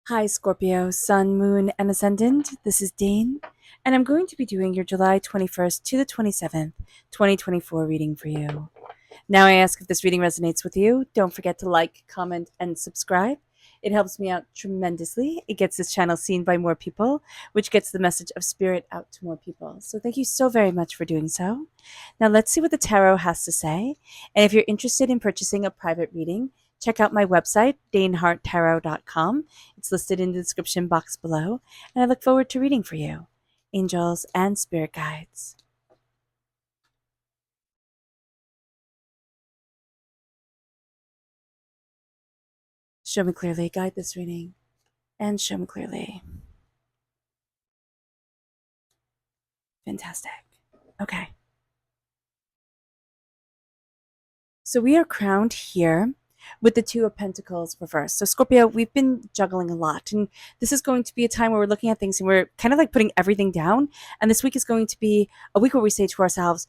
Hi, Scorpio, Sun, Moon, and Ascendant. This is Dane, and I'm going to be doing your July 21st to the 27th, 2024 reading for you. Now, I ask if this reading resonates with you. Don't forget to like, comment, and subscribe. It helps me out tremendously. It gets this channel seen by more people, which gets the message of spirit out to more people. So, thank you so very much for doing so. Now, let's see what the tarot has to say. And if you're interested in purchasing a private reading, check out my website, daneharttarot.com. It's listed in the description box below, and I look forward to reading for you. Angels and spirit guides. Show me clearly, guide this reading, and show me clearly. Fantastic. Okay. So we are crowned here with the Two of Pentacles reversed. So Scorpio, we've been juggling a lot, and this is going to be a time where we're looking at things and we're kind of like putting everything down. And this week is going to be a week where we say to ourselves,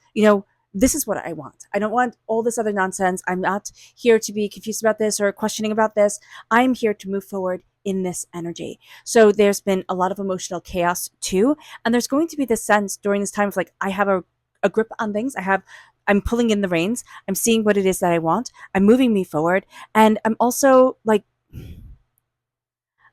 this is what I want. I don't want all this other nonsense. I'm not here to be confused about this or questioning about this. I'm here to move forward in this energy. So there's been a lot of emotional chaos too. And there's going to be this sense during this time of like, I have a grip on things. I'm pulling in the reins. I'm seeing what it is that I want. I'm moving me forward. And I'm also like,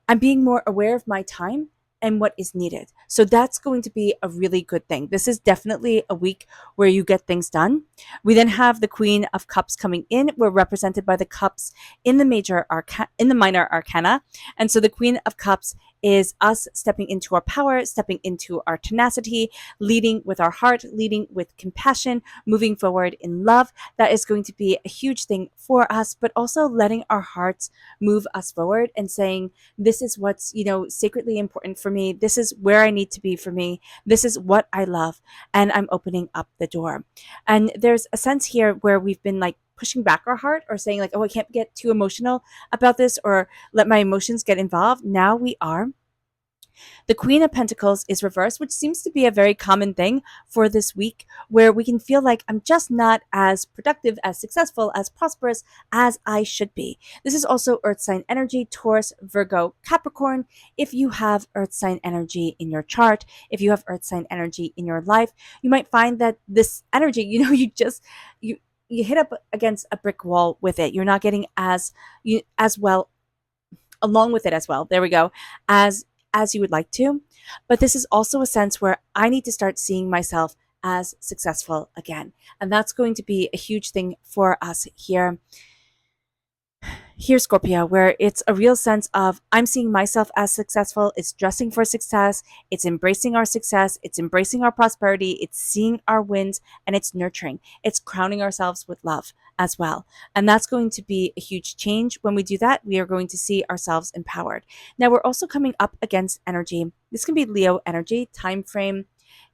I'm being more aware of my time and what is needed. So that's going to be a really good thing. This is definitely a week where you get things done. We then have the Queen of Cups coming in. We're represented by the cups in the minor arcana. And so the Queen of Cups is us stepping into our power, stepping into our tenacity, leading with our heart, leading with compassion, moving forward in love. That is going to be a huge thing for us, but also letting our hearts move us forward and saying, this is what's, sacredly important for me. This is where I need to be for me. This is what I love. And I'm opening up the door. And there's a sense here where we've been like pushing back our heart or saying like, oh, I can't get too emotional about this or let my emotions get involved. Now we are. The Queen of Pentacles is reversed, which seems to be a very common thing for this week, where we can feel like I'm just not as productive, as successful, as prosperous as I should be. This is also Earth sign energy, Taurus, Virgo, Capricorn. If you have Earth sign energy in your chart, if you have Earth sign energy in your life, you might find that this energy, you hit up against a brick wall with it. You're not getting as well along with it as well. There we go. As you would like to. But this is also a sense where I need to start seeing myself as successful again. And that's going to be a huge thing for us here, Scorpio, where it's a real sense of I'm seeing myself as successful. It's dressing for success. It's embracing our success. It's embracing our prosperity. It's seeing our wins, and it's nurturing. It's crowning ourselves with love as well. And that's going to be a huge change. When we do that, we are going to see ourselves empowered. Now, we're also coming up against energy. This can be Leo energy. Time frame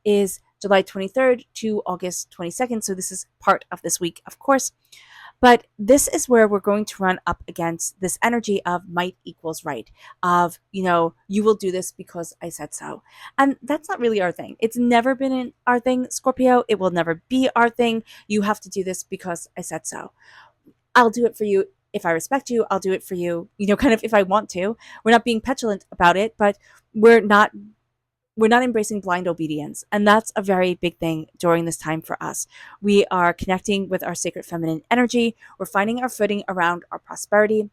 is July 23rd to August 22nd. So this is part of this week, of course. But this is where we're going to run up against this energy of might equals right, of, you will do this because I said so. And that's not really our thing. It's never been our thing, Scorpio. It will never be our thing. You have to do this because I said so. I'll do it for you. If I respect you, I'll do it for you, kind of if I want to. We're not being petulant about it, but we're not embracing blind obedience. And that's a very big thing during this time for us. We are connecting with our sacred feminine energy. We're finding our footing around our prosperity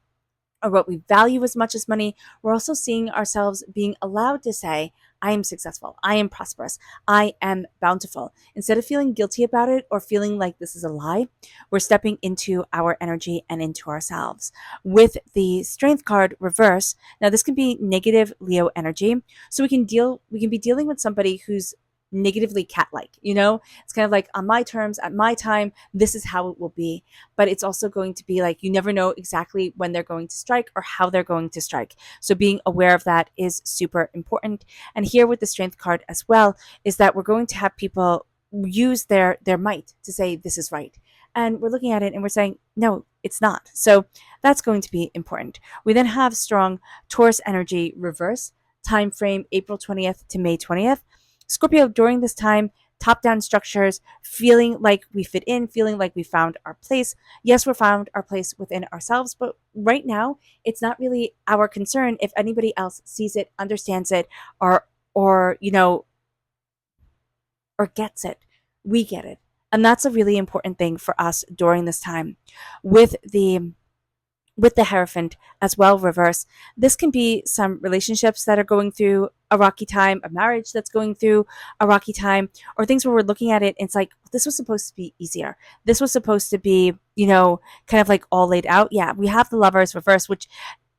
or what we value as much as money. We're also seeing ourselves being allowed to say, I am successful. I am prosperous. I am bountiful. Instead of feeling guilty about it or feeling like this is a lie, we're stepping into our energy and into ourselves. With the Strength card reverse, now this can be negative Leo energy. So we can be dealing with somebody who's negatively cat-like, it's kind of like on my terms, at my time, this is how it will be. But it's also going to be like, you never know exactly when they're going to strike or how they're going to strike. So being aware of that is super important. And here with the Strength card as well, is that we're going to have people use their might to say, this is right. And we're looking at it and we're saying, no, it's not. So that's going to be important. We then have strong Taurus energy reverse, time frame April 20th to May 20th. Scorpio, during this time, top-down structures, feeling like we fit in, feeling like we found our place. Yes, we're found our place within ourselves, but right now it's not really our concern if anybody else sees it, understands it, or or gets it. We get it. And that's a really important thing for us during this time. With the Hierophant as well reverse, this can be some relationships that are going through a rocky time, a marriage that's going through a rocky time, or things where we're looking at it and it's like, this was supposed to be easier. This was supposed to be, kind of like all laid out. Yeah, we have the Lovers reverse, which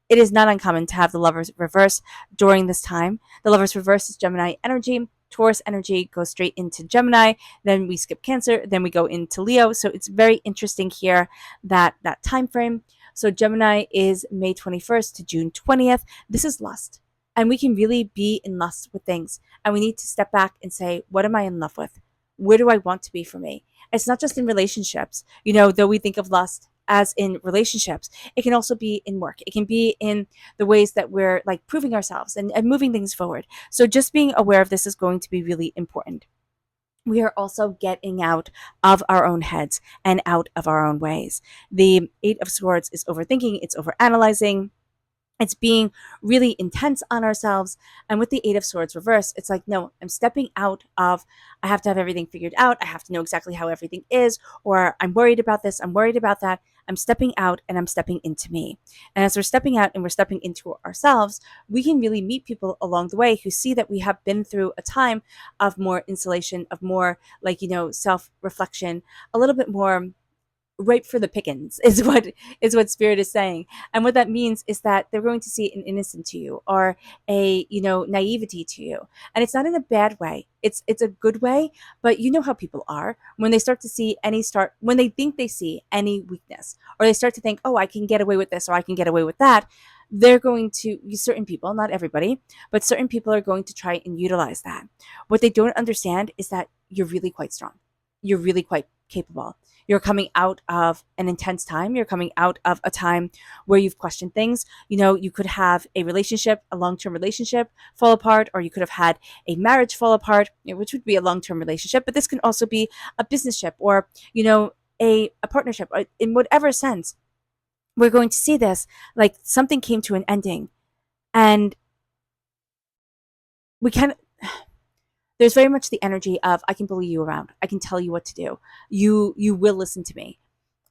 it is not uncommon to have the Lovers reverse during this time. The Lovers reverse is Gemini energy. Taurus energy goes straight into Gemini. Then we skip Cancer. Then we go into Leo. So it's very interesting here that time frame. So Gemini is May 21st to June 20th. This is lust. And we can really be in lust with things. And we need to step back and say, what am I in love with? Where do I want to be for me? It's not just in relationships. Though we think of lust as in relationships, it can also be in work. It can be in the ways that we're like proving ourselves and moving things forward. So just being aware of this is going to be really important. We are also getting out of our own heads and out of our own ways. The Eight of Swords is overthinking, it's overanalyzing, it's being really intense on ourselves. And with the Eight of Swords reverse, it's like, no, I'm stepping out of, I have to have everything figured out. I have to know exactly how everything is, or I'm worried about this, I'm worried about that. I'm stepping out and I'm stepping into me. And as we're stepping out and we're stepping into ourselves, we can really meet people along the way who see that we have been through a time of more insulation, of more self-reflection, a little bit more ripe for the pickings is what spirit is saying. And what that means is that they're going to see an innocence to you, or a naivety to you. And it's not in a bad way, it's a good way. But you know how people are when they when they think they see any weakness, or they start to think, oh, I can get away with this, or I can get away with that. They're going to, certain people, not everybody, but certain people are going to try and utilize that. What they don't understand is that you're really quite strong, you're really quite capable. You're coming out of an intense time. You're coming out of a time where you've questioned things. You could have a relationship, a long-term relationship fall apart, or you could have had a marriage fall apart, which would be a long-term relationship. But this can also be a business ship, or, a partnership, or in whatever sense. We're going to see this like something came to an ending, and we kind of, there's very much the energy of, I can bully you around. I can tell you what to do. You will listen to me.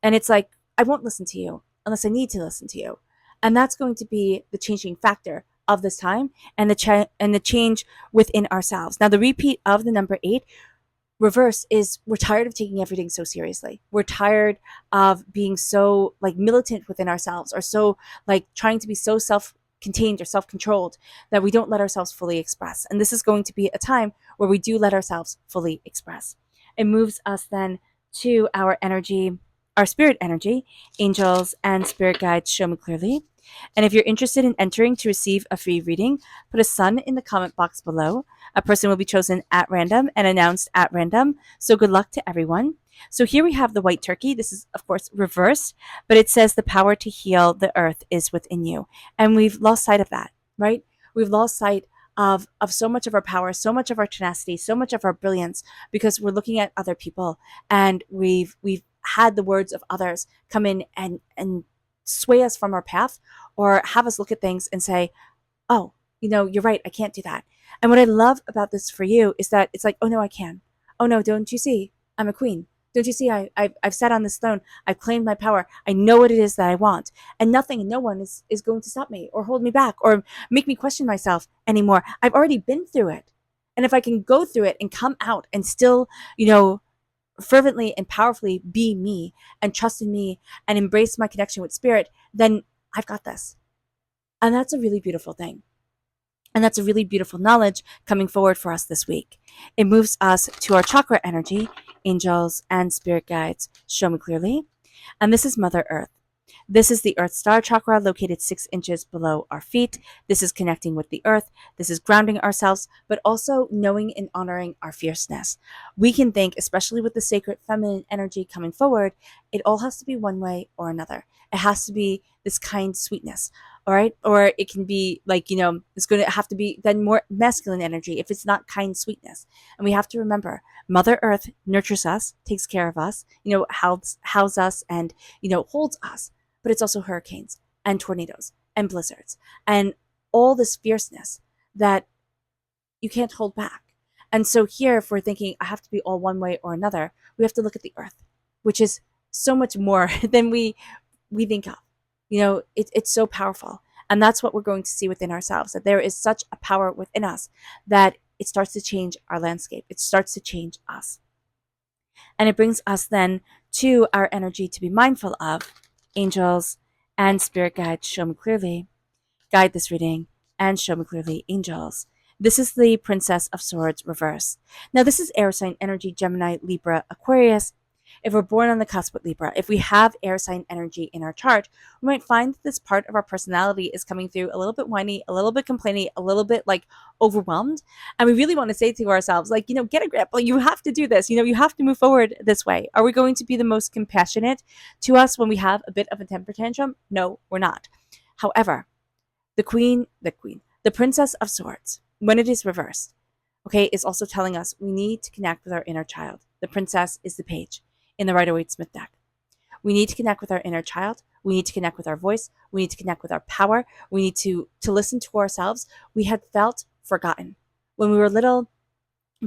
And it's like, I won't listen to you unless I need to listen to you. And that's going to be the changing factor of this time, and the change within ourselves. Now, the repeat of the number 8 reverse is, we're tired of taking everything so seriously. We're tired of being so like militant within ourselves, or so like trying to be so self-contained or self-controlled that we don't let ourselves fully express. And this is going to be a time where we do let ourselves fully express. It moves us then to our energy, our spirit energy. Angels and spirit guides show me clearly. And if you're interested in entering to receive a free reading, put a sun in the comment box below. A person will be chosen at random and announced at random. So good luck to everyone. So here we have the white turkey. This is, of course, reversed, but it says the power to heal the earth is within you. And we've lost sight of that, right? We've lost sight of so much of our power, so much of our tenacity, so much of our brilliance, because we're looking at other people, and we've had the words of others come in and sway us from our path, or have us look at things and say, oh, you're right, I can't do that. And what I love about this for you is that it's like, oh no, I can. Oh no, don't you see? I'm a queen. Don't you see? I've sat on this throne. I've claimed my power. I know what it is that I want. And nothing and no one is going to stop me or hold me back or make me question myself anymore. I've already been through it. And if I can go through it and come out and still, fervently and powerfully be me and trust in me and embrace my connection with spirit, then I've got this. And that's a really beautiful thing. And that's a really beautiful knowledge coming forward for us this week. It moves us to our chakra energy. Angels and spirit guides show me clearly. And this is Mother Earth. This is the Earth Star chakra located 6 inches below our feet. This is connecting with the earth. This is grounding ourselves, but also knowing and honoring our fierceness. We can think, especially with the sacred feminine energy coming forward, it all has to be one way or another. It has to be this kind sweetness, All right. Or it can be like, it's going to have to be then more masculine energy if it's not kind sweetness. And we have to remember Mother Earth nurtures us, takes care of us, houses us and, holds us. But it's also hurricanes and tornadoes and blizzards and all this fierceness that you can't hold back. And so here, if we're thinking I have to be all one way or another, we have to look at the earth, which is so much more than we think of. It's so powerful. And that's what we're going to see within ourselves, that there is such a power within us that it starts to change our landscape. It starts to change us. And it brings us then to our energy to be mindful of. Angels and spirit guides, show me clearly. Guide this reading and show me clearly, angels. This is the Princess of Swords reverse. Now, this is air sign energy, Gemini, Libra, Aquarius. If we're born on the cusp with Libra, if we have air sign energy in our chart, we might find that this part of our personality is coming through a little bit whiny, a little bit complaining, a little bit like overwhelmed. And we really want to say to ourselves, like, get a grip. Like, you have to do this. You have to move forward this way. Are we going to be the most compassionate to us when we have a bit of a temper tantrum? No, we're not. However, the Princess of Swords, when it is reversed, okay, is also telling us we need to connect with our inner child. The princess is the page in the Rider-Waite-Smith deck. We need to connect with our inner child. We need to connect with our voice. We need to connect with our power. We need to listen to ourselves. We had felt forgotten. When we were little,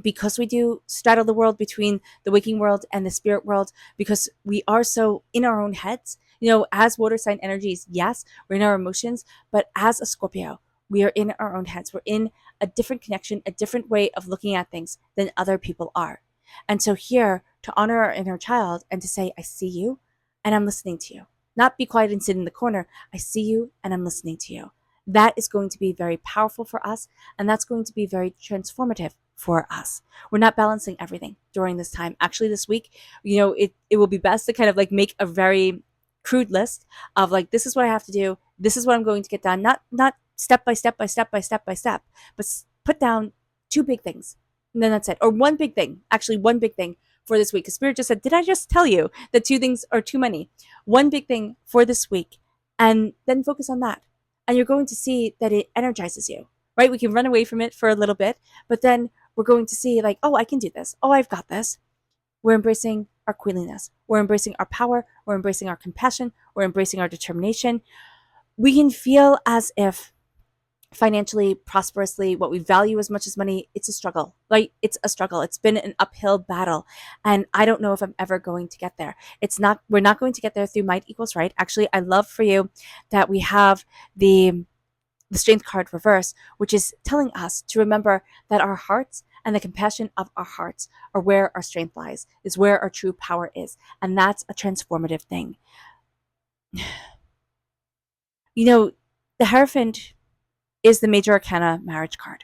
because we do straddle the world between the waking world and the spirit world, because we are so in our own heads, as water sign energies, yes, we're in our emotions, but as a Scorpio, we are in our own heads. We're in a different connection, a different way of looking at things than other people are. And so here, to honor our inner child and to say, I see you and I'm listening to you. Not be quiet and sit in the corner. I see you and I'm listening to you. That is going to be very powerful for us, and that's going to be very transformative for us. We're not balancing everything during this time. Actually, this week, it will be best to kind of like make a very crude list of like, this is what I have to do. This is what I'm going to get done. Not step by step, but put down 2 big things. And then that's it. Or one big thing for this week. Because Spirit just said, did I just tell you that 2 things are too many? One big thing for this week, and then focus on that. And you're going to see that it energizes you, right? We can run away from it for a little bit, but then we're going to see like, oh, I can do this. Oh, I've got this. We're embracing our queenliness. We're embracing our power. We're embracing our compassion. We're embracing our determination. We can feel as if financially, prosperously, what we value as much as money, it's a struggle, right? It's a struggle. It's been an uphill battle. And I don't know if I'm ever going to get there. We're not going to get there through might equals right. Actually, I love for you that we have the strength card reverse, which is telling us to remember that our hearts and the compassion of our hearts are where our strength lies, is where our true power is. And that's a transformative thing. The Hierophant is the major arcana marriage card,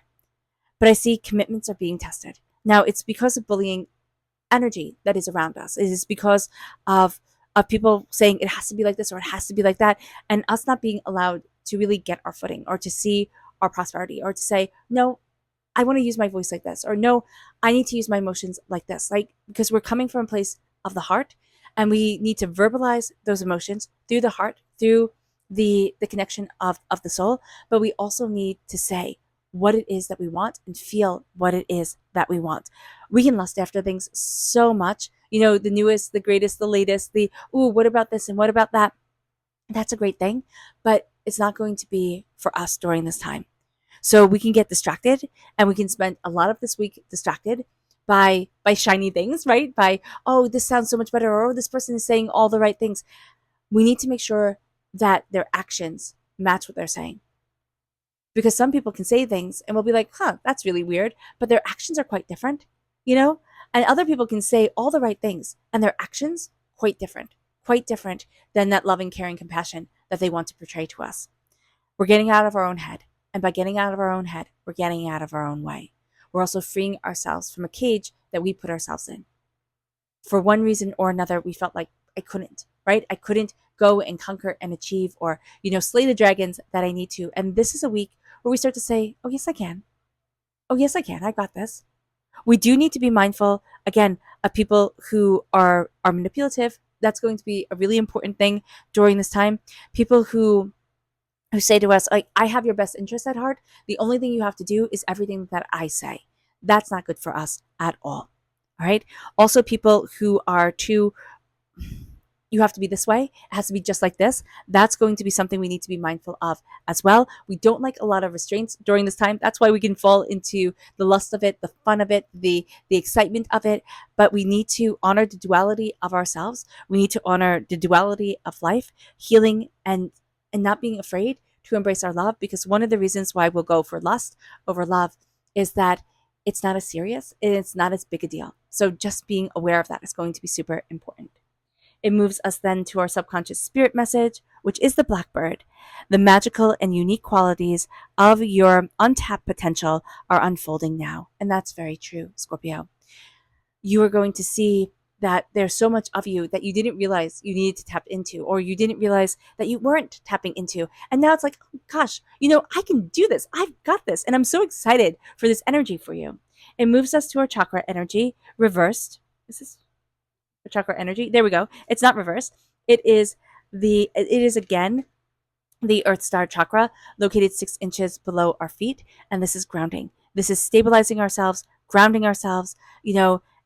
but I see commitments are being tested. Now, it's because of bullying energy that is around us. It is because of people saying it has to be like this or it has to be like that, and us not being allowed to really get our footing or to see our prosperity or to say, no, I want to use my voice like this, or no, I need to use my emotions like this, because we're coming from a place of the heart, and we need to verbalize those emotions through the heart, through the connection of the soul, but we also need to say what it is that we want and feel what it is that we want. We can lust after things so much, the newest, the greatest, the latest, what about this and what about that? That's a great thing, but it's not going to be for us during this time. So we can get distracted, and we can spend a lot of this week distracted by shiny things, right? By, oh, this sounds so much better, or oh, this person is saying all the right things. We need to make sure that their actions match what they're saying. Because some people can say things and we'll be like, that's really weird, but their actions are quite different, And other people can say all the right things and their actions quite different than that loving, caring compassion that they want to portray to us. We're getting out of our own head. And by getting out of our own head, we're getting out of our own way. We're also freeing ourselves from a cage that we put ourselves in. For one reason or another, we felt like I couldn't, right? I couldn't go and conquer and achieve or, slay the dragons that I need to. And this is a week where we start to say, oh, yes, I can. Oh, yes, I can. I got this. We do need to be mindful, again, of people who are manipulative. That's going to be a really important thing during this time. People who who say to us, like, I have your best interest at heart. The only thing you have to do is everything that I say. That's not good for us at all. All right. Also, people who are too, you have to be this way, it has to be just like this. That's going to be something we need to be mindful of as well. We don't like a lot of restraints during this time. That's why we can fall into the lust of it, the fun of it, the excitement of it. But we need to honor the duality of ourselves. We need to honor the duality of life, healing, and not being afraid to embrace our love, because one of the reasons why we'll go for lust over love is that it's not as serious and it's not as big a deal. So just being aware of that is going to be super important. It moves us then to our subconscious spirit message, which is the blackbird. The magical and unique qualities of your untapped potential are unfolding now. And that's very true, Scorpio. You are going to see that there's so much of you that you didn't realize you needed to tap into, or you didn't realize that you weren't tapping into. And now it's like, oh, gosh, I can do this. I've got this. And I'm so excited for this energy for you. It moves us to our chakra energy, reversed. Is this chakra energy? There we go. It's not reversed. It is again the Earth Star chakra, located 6 inches below our feet. And this is grounding. This is stabilizing ourselves, grounding ourselves,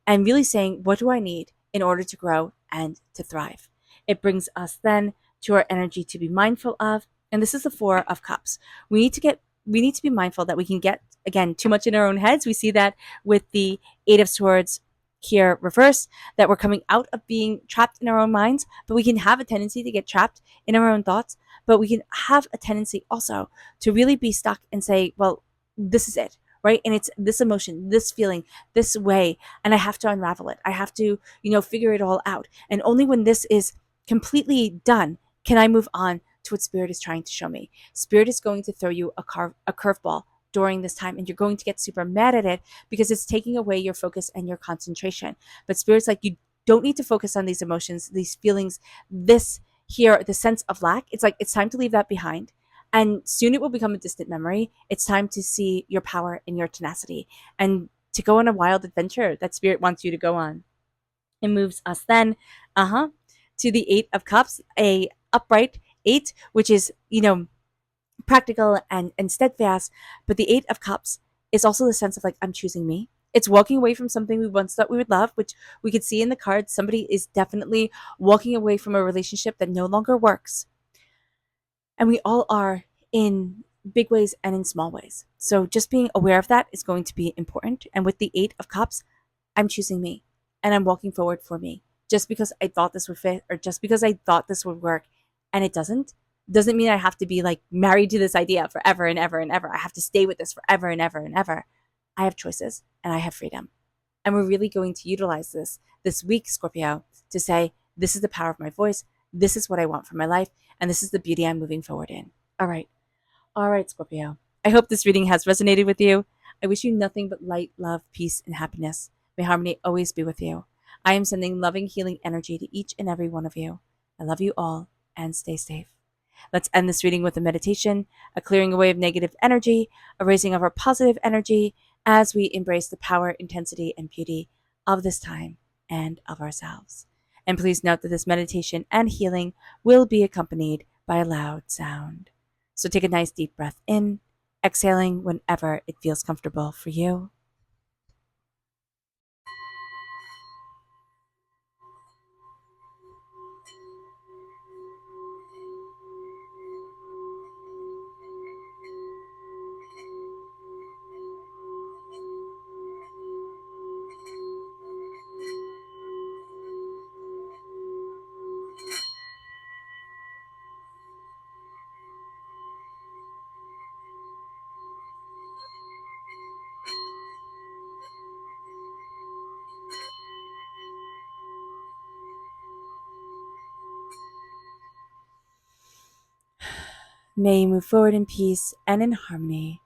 and really saying, what do I need in order to grow and to thrive? It brings us then to our energy to be mindful of. And this is the Four of Cups. We need to be mindful that we can get, again, too much in our own heads. We see that with the Eight of Swords here reversed, that we're coming out of being trapped in our own minds, but we can have a tendency to get trapped in our own thoughts. But we can have a tendency also to really be stuck and say, well, this is it, right? And it's this emotion, this feeling, this way, and I have to unravel it. I have to, figure it all out. And only when this is completely done can I move on to what Spirit is trying to show me. Spirit is going to throw you a curveball during this time, and you're going to get super mad at it because it's taking away your focus and your concentration. But Spirit's like, you don't need to focus on these emotions, these feelings, this here, the sense of lack. It's like, it's time to leave that behind. And soon it will become a distant memory. It's time to see your power and your tenacity and to go on a wild adventure that Spirit wants you to go on. It moves us then, to the Eight of Cups, a upright eight, which is, practical and steadfast. But the Eight of Cups is also the sense of like, I'm choosing me. It's walking away from something we once thought we would love, which we could see in the cards. Somebody is definitely walking away from a relationship that no longer works. And we all are, in big ways and in small ways. So just being aware of that is going to be important. And with the Eight of Cups, I'm choosing me and I'm walking forward for me. Just because I thought this would fit, or just because I thought this would work and it doesn't mean I have to be like married to this idea forever and ever and ever. I have to stay with this forever and ever and ever. I have choices and I have freedom. And we're really going to utilize this week, Scorpio, to say, this is the power of my voice. This is what I want for my life. And this is the beauty I'm moving forward in. All right. All right, Scorpio. I hope this reading has resonated with you. I wish you nothing but light, love, peace, and happiness. May harmony always be with you. I am sending loving, healing energy to each and every one of you. I love you all, and stay safe. Let's end this reading with a meditation, a clearing away of negative energy, a raising of our positive energy as we embrace the power, intensity, and beauty of this time and of ourselves. And please note that this meditation and healing will be accompanied by a loud sound. So take a nice deep breath in, exhaling whenever it feels comfortable for you. May you move forward in peace and in harmony.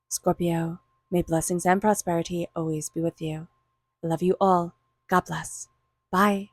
Scorpio, may blessings and prosperity always be with you. I love you all. God bless. Bye.